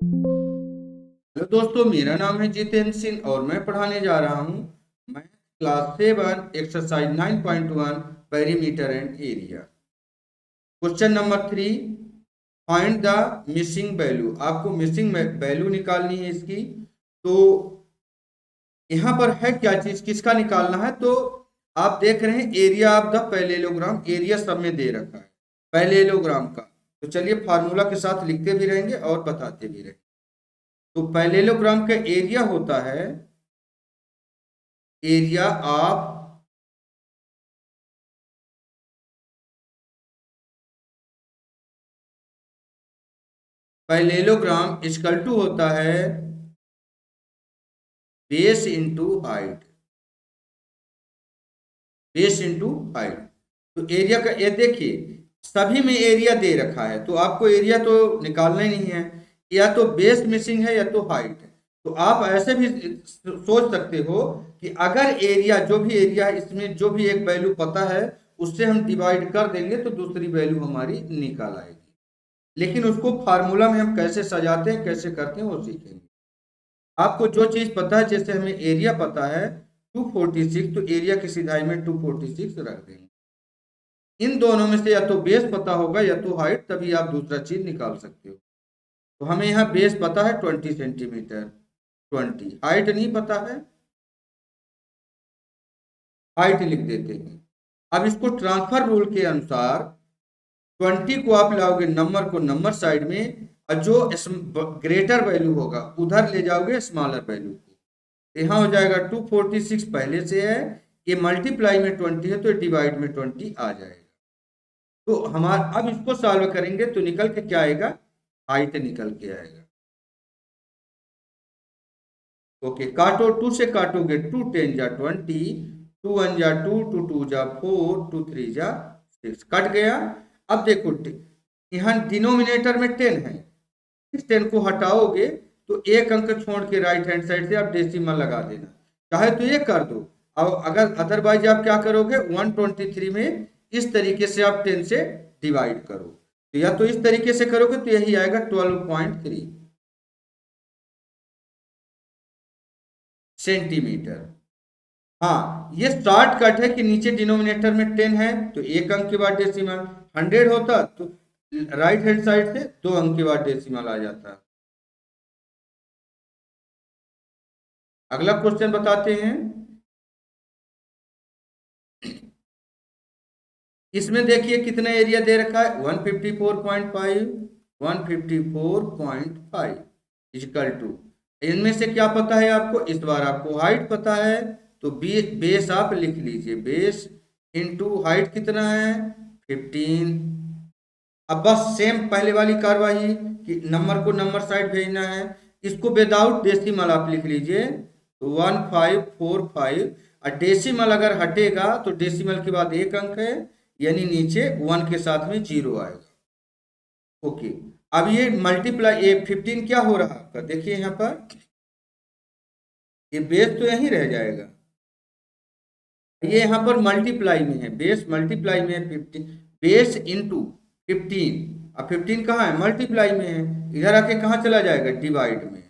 Hello दोस्तों, मेरा नाम है जितेंद्र सिंह और मैं पढ़ाने जा रहा हूँ मैं class 7 exercise 9.1 perimeter and area. Question number 3, find the missing value. आपको मिसिंग वैल्यू निकालनी है इसकी। तो यहाँ पर है क्या चीज, किसका निकालना है? तो आप देख रहे हैं area of the parallelogram, area सब में दे रखा है पैरेललोग्राम का। तो चलिए फार्मूला के साथ लिखते भी रहेंगे और बताते भी रहेंगे। तो पैरेललोग्राम का एरिया होता है area of parallelogram equal to होता है base into height, base into height. तो एरिया का ये देखिए सभी में एरिया दे रखा है, तो आपको एरिया तो निकालना ही नहीं है। या तो बेस मिसिंग है या तो हाइट है। तो आप ऐसे भी सोच सकते हो कि अगर एरिया, जो भी एरिया है इसमें जो भी एक वैल्यू पता है उससे हम डिवाइड कर देंगे तो दूसरी वैल्यू हमारी निकाल आएगी। लेकिन उसको फार्मूला में हम कैसे सजाते हैं, कैसे करते हैं, वो सीखेंगे। आपको जो चीज पता है, जैसे हमें एरिया पता है 246, तो एरिया की सिधाई में 246 रख देंगे। इन दोनों में से या तो बेस पता होगा या तो हाइट, तभी आप दूसरा चीज निकाल सकते हो। तो हमें यहाँ बेस पता है 20 सेंटीमीटर, 20। हाइट नहीं पता है, हाइट लिख देते हैं। अब इसको ट्रांसफर रूल के अनुसार 20 को आप लाओगे नंबर को नंबर साइड में, और जो ग्रेटर वैल्यू होगा उधर ले जाओगे स्मॉलर वैल्यू को। यहाँ हो जाएगा 246 पहले से है, ये मल्टीप्लाई में 20 है तो डिवाइड में 20 आ जाएगा। तो हमारा अब इसको सॉल्व करेंगे तो निकल के क्या आएगा? हाइट निकल के आएगा। ओके, काटो, 2 से काटोगे 2 10 जा 20, 2 1 जा 2, 2 2 जा 4, 2 3 जा 6, कट गया। अब देखो यहाँ डिनोमिनेटर में 10 है, इस 10 को हटाओगे तो एक अंक छोड़ के राइट हैंड साइड से आप डेसिमल लगा देना, चाहे तो ये कर दो। और अगर अदरवाइज आप क्या करोगे, 123 में इस तरीके से आप 10 से डिवाइड करो। तो या तो इस तरीके से करोगे तो यही आएगा 12.3 सेंटीमीटर। हाँ, ये शॉर्टकट है कि नीचे डिनोमिनेटर में 10 है तो एक अंक के बाद डेसिमल। 100 होता तो राइट हैंड साइड से 2 अंक के बाद डेसिमल आ जाता। अगला क्वेश्चन बताते हैं। इसमें देखिए कितना एरिया दे रखा है, 154.5, 154.5 इक्वल टू। इनमें से क्या पता है आपको? इस बार आपको हाइट पता है तो बेस आप लिख लीजिए, बेस इंटू हाइट कितना है 15। अब बस सेम पहले वाली कार्रवाई कि नंबर को नंबर साइड भेजना है। इसको विदाउट डेसिमल आप लिख लीजिए तो 1545। और डेसिमल अगर हटेगा तो डेसिमल के बाद एक अंक है, यानी नीचे 1 के साथ में 0 आएगा। ओके, अब ये मल्टीप्लाई, ये 15 क्या हो रहा है आपका, देखिए यहाँ पर ये बेस तो यहीं रह जाएगा। ये यहाँ पर मल्टीप्लाई में है, बेस मल्टीप्लाई में है 15, बेस इंटू 15। अब 15 कहाँ है? मल्टीप्लाई में है, इधर आके कहाँ चला जाएगा? डिवाइड में।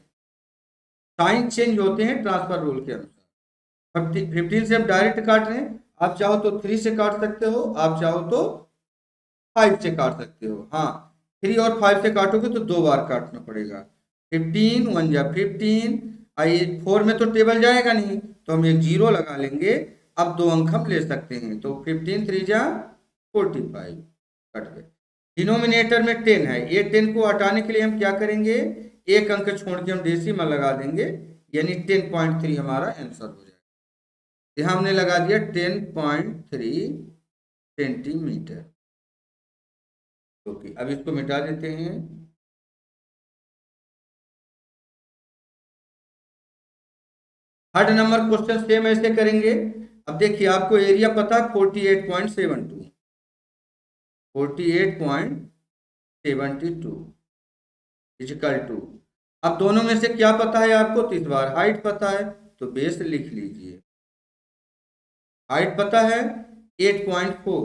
साइन चेंज होते हैं ट्रांसफर रूल के अनुसार। 15 से हम डायरेक्ट काट रहे हैं, आप चाहो तो 3 से काट सकते हो, आप चाहो तो 5 से काट सकते हो। हाँ, 3 और 5 से काटोगे तो 2 बार काटना पड़ेगा। 15 1 जा 15, आइए 4 में तो टेबल जाएगा नहीं तो हम एक 0 लगा लेंगे। अब 2 अंक हम ले सकते हैं तो 15 3 जा 45, कट गए। डिनोमिनेटर में 10 है, ये 10 को हटाने के लिए हम क्या करेंगे, एक अंक छोड़ के हम डेसिमल लगा देंगे, यानी 10.3 हमारा आंसर हो जाएगा। यहाँ हमने लगा दिया 10.3 सेंटीमीटर। ओके, अब इसको मिटा देते हैं। थर्ड नंबर क्वेश्चन सेम ऐसे करेंगे। अब देखिए आपको एरिया पता है 48.72, 48.72 इक्वल टू। अब दोनों में से क्या पता है आपको? तो इस बार हाइट पता है तो बेस लिख लीजिए। हाइट पता है 8.4,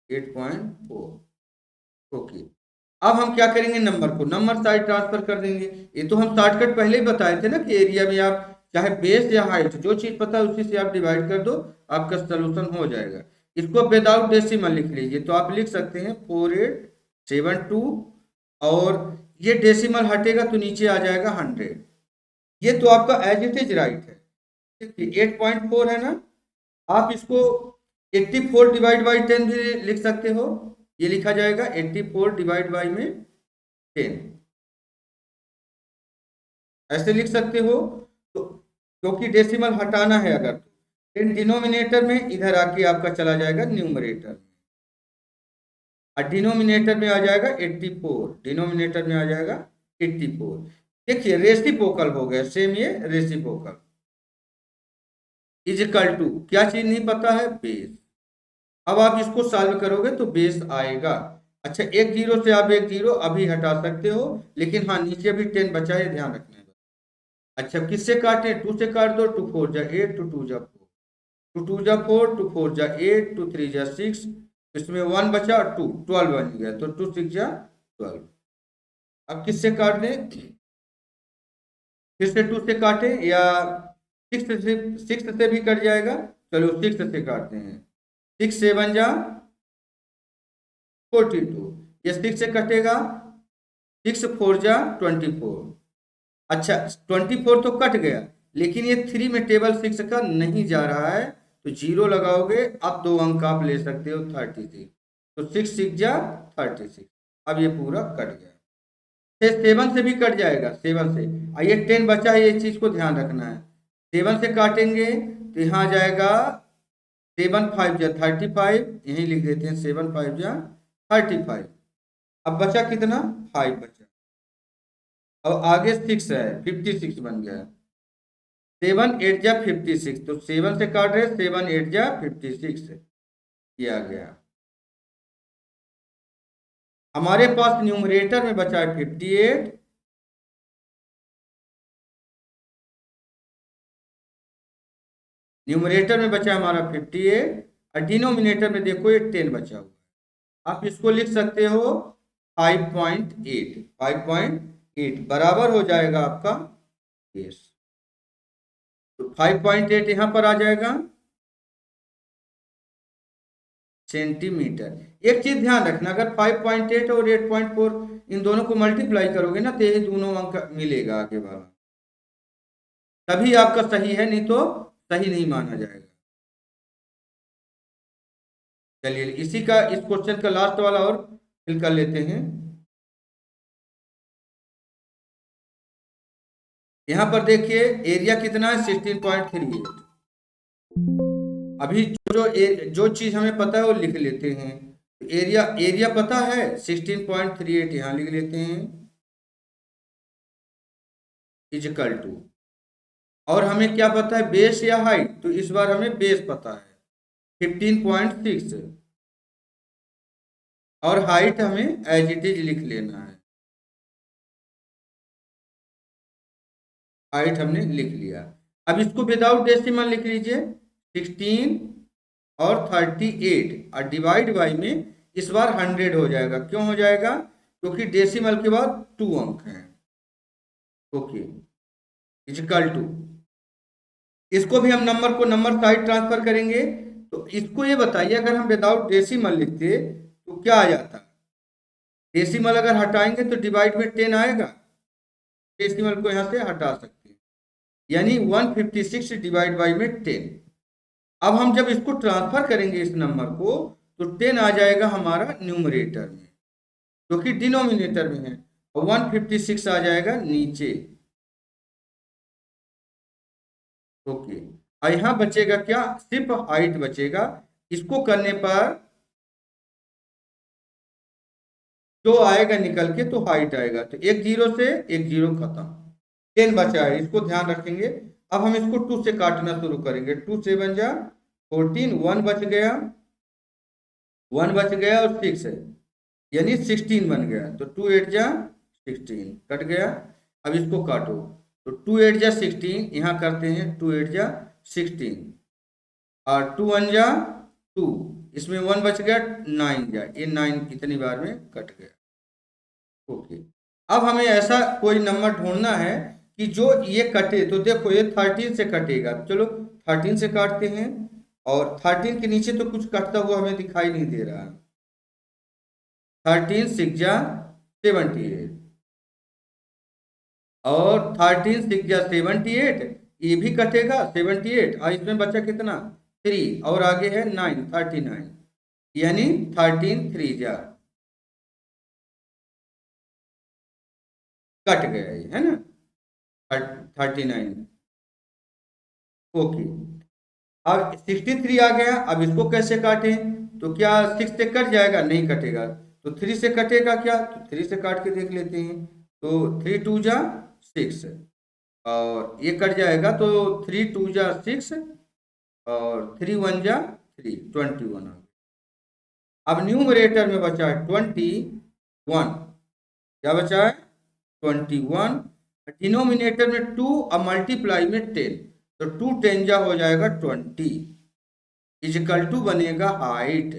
8.4। ओके, अब हम क्या करेंगे, नंबर को नंबर साइड ट्रांसफर कर देंगे। ये तो हम शॉर्टकट पहले ही बताए थे ना कि एरिया में आप चाहे बेस या हाइट जो चीज पता है उसी से आप डिवाइड कर दो, आपका सोल्यूशन हो जाएगा। इसको विदाउट डेसिमल लिख लीजिए, तो आप लिख सकते हैं 4872, और ये डेसिमल हटेगा तो नीचे आ जाएगा 100। ये तो आपका एज इट इज राइट है। 8.4 है ना, आप इसको 84 डिवाइड बाई 10 भी लिख सकते हो। ये लिखा जाएगा 84 डिवाइड बाई में 10, ऐसे लिख सकते हो। तो क्योंकि डेसिमल हटाना है अगर, तो 10 डिनोमिनेटर में, इधर आके आपका चला जाएगा न्यूमरेटर में, और डिनोमिनेटर में आ जाएगा 84, डिनोमिनेटर में आ जाएगा 84। देखिए रेसिप्रोकल हो गया, सेम ये रेसिप्रोकल। इज इक्वल टू, क्या चीज नहीं पता है, बेस। अब आप इसको सॉल्व करोगे तो बेस आएगा। अच्छा, एक जीरो से आप एक जीरो अभी हटा सकते हो, लेकिन हाँ नीचे भी 10 बचा है, ध्यान रखना है। अच्छा, किससे काटे, 2 से काट दो, 2 4 जा 8, 2 2 जा 4, 2 2 जा 4, 2 4 जा 8, 2 3 जा 6, इसमें 1 बचा, 2 12 बन गया, तो 2 6 जा 12। अब किससे काट दें, फिर से 2 से काटे, या 6 से भी कट जाएगा, चलो 6 से काटते हैं। 6 7 जा 42, ये 6 से कटेगा, 6 4 जा 24। अच्छा 24 तो कट गया, लेकिन ये 3 में टेबल 6 का नहीं जा रहा है, तो जीरो लगाओगे, अब 2 अंक आप ले सकते हो 36, तो 6 6 जा 36। अब ये पूरा कट गया। फिर 7 से भी कट जाएगा, 7 से, और ये 10 बचा है, ये चीज को ध्यान रखना है। 7 से काटेंगे तो यहाँ आ जाएगा 7 5 जा 35, यही लिख देते हैं 7 5 जा 35। अब बचा कितना, 5 बचा, अब आगे 6 है, 56 बन गया। 7 8 जा 56, तो 7 से काट रहे, 7 8 जा 56 ये आ गया। हमारे पास न्यूमरेटर में बचा है 58, न्यूमरेटर में बचा हमारा 58, और डिनोमिनेटर में देखो ये 10 बचा हुआ है। आप इसको लिख सकते हो 5.8, 5.8 बराबर हो जाएगा आपका बेस। तो 5.8 यहां पर आ जाएगा सेंटीमीटर। एक चीज ध्यान रखना, अगर 5.8 और 8.4 इन दोनों को मल्टीप्लाई करोगे ना, तो ये दोनों अंक मिलेगा आगे वाला, तभी आपका सही है, नहीं तो सही नहीं माना जाएगा। चलिए इसी का, इस क्वेश्चन का लास्ट वाला और फिल कर लेते हैं। यहां पर देखिए एरिया कितना है, 16.38। अभी जो चीज हमें पता है वो लिख लेते हैं। एरिया एरिया पता है 16.38, यहां लिख लेते हैं, इजकल टू, और हमें क्या पता है, बेस या हाइट, तो इस बार हमें बेस पता है 15.6, और हाइट हमें एज इट इज लिख लेना है। हाइट हमने लिख लिया। अब इसको विदाउट डेसिमल लिख लीजिए, 16 और 38, और डिवाइड बाई में इस बार 100 हो जाएगा। क्यों हो जाएगा, क्योंकि डेसिमल के बाद 2 अंक हैं। ओके, इजकल टू, इसको भी हम नंबर को नंबर साइड ट्रांसफर करेंगे। तो इसको ये बताइए, अगर हम विदाउट डेसिमल लिखते तो क्या आ जाता, डेसिमल अगर हटाएंगे तो डिवाइड में 10 आएगा, डेसिमल को यहां से हटा सकते हैं, यानी 156 डिवाइड बाई में 10। अब हम जब इसको ट्रांसफर करेंगे इस नंबर को, तो 10 आ जाएगा हमारा न्यूमरेटर में, क्योंकि डिनोमिनेटर में है, और 156 आ जाएगा नीचे। ओके, और यहां बचेगा क्या, सिर्फ हाइट बचेगा। इसको करने पर जो आएगा निकल के, तो हाइट आएगा, तो एक जीरो से एक जीरो खत्म, 10 बचा है, इसको ध्यान रखेंगे। अब हम इसको 2 से काटना शुरू करेंगे, 2 7 जा 14, 1 बच गया, 1 बच गया, और 6 है, यानी 16 बन गया, तो 2 8 जा 16 कट गया। अब इसको काटो, तो 2 8 जा 16, यहाँ करते हैं 2 8 जा 16, और 2 1 जा 2, इसमें 1 बच गया, 9 जा, ये 9 कितनी बार में कट गया। ओके, अब हमें ऐसा कोई नंबर ढूंढना है कि जो ये कटे। तो देखो ये 13 से कटेगा, चलो 13 से काटते हैं, और 13 के नीचे तो कुछ कटता हुआ हमें दिखाई नहीं दे रहा। 13 6 जा 78, और 13 6 जा 78, ये भी कटेगा 78, और इसमें बचा कितना 3, और आगे है 9 39, यानी 13 3 जा कट गया ये, है ना 39। ओके, अब 63 आ गया, अब इसको कैसे काटें? तो क्या 6 से कट जाएगा? नहीं कटेगा। तो 3 से कटेगा क्या? तो 3 से काट के देख लेते हैं। तो 3 2 जा 6, और ये कट जाएगा, तो 3 2 जा 6, और 3 1 जा 3, 21 आ गया। अब न्यूमरेटर में बचा है 21, क्या बचा है 21, डिनोमिनेटर में 2 और मल्टीप्लाई में 10, तो 2 10 जा हो जाएगा 20, इजिकल टू बनेगा हाइट।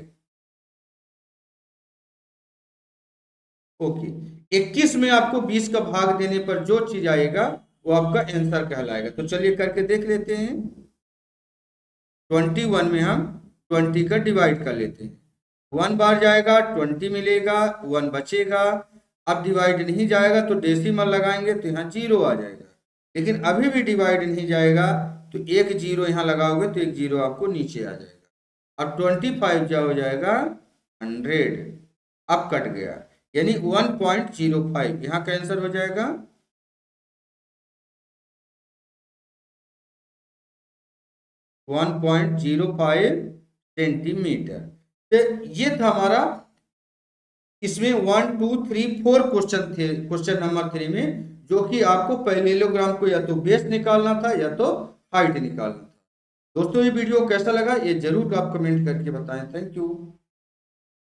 ओके, 21 में आपको 20 का भाग देने पर जो चीज आएगा वो आपका आंसर कहलाएगा। तो चलिए करके देख लेते हैं। 21 में हम 20 का डिवाइड कर लेते हैं, 1 बार जाएगा 20 मिलेगा, 1 बचेगा। अब डिवाइड नहीं जाएगा तो डेसिमल लगाएंगे तो यहाँ 0 आ जाएगा, लेकिन अभी भी डिवाइड नहीं जाएगा, तो एक 0 यहाँ लगाओगे तो एक 0 आपको नीचे आ जाएगा। अब 25 जा हो जाएगा 100, अब कट गया, यानी 1.05 यहाँ का आंसर हो जाएगा 1.05 सेंटीमीटर। तो ये था हमारा, इसमें 1 2 3 4 क्वेश्चन थे क्वेश्चन नंबर 3 में, जो कि आपको पैरेललोग्राम को या तो बेस निकालना था या तो हाइट निकालना था। दोस्तों ये वीडियो कैसा लगा ये जरूर आप कमेंट करके बताएं। Thank you.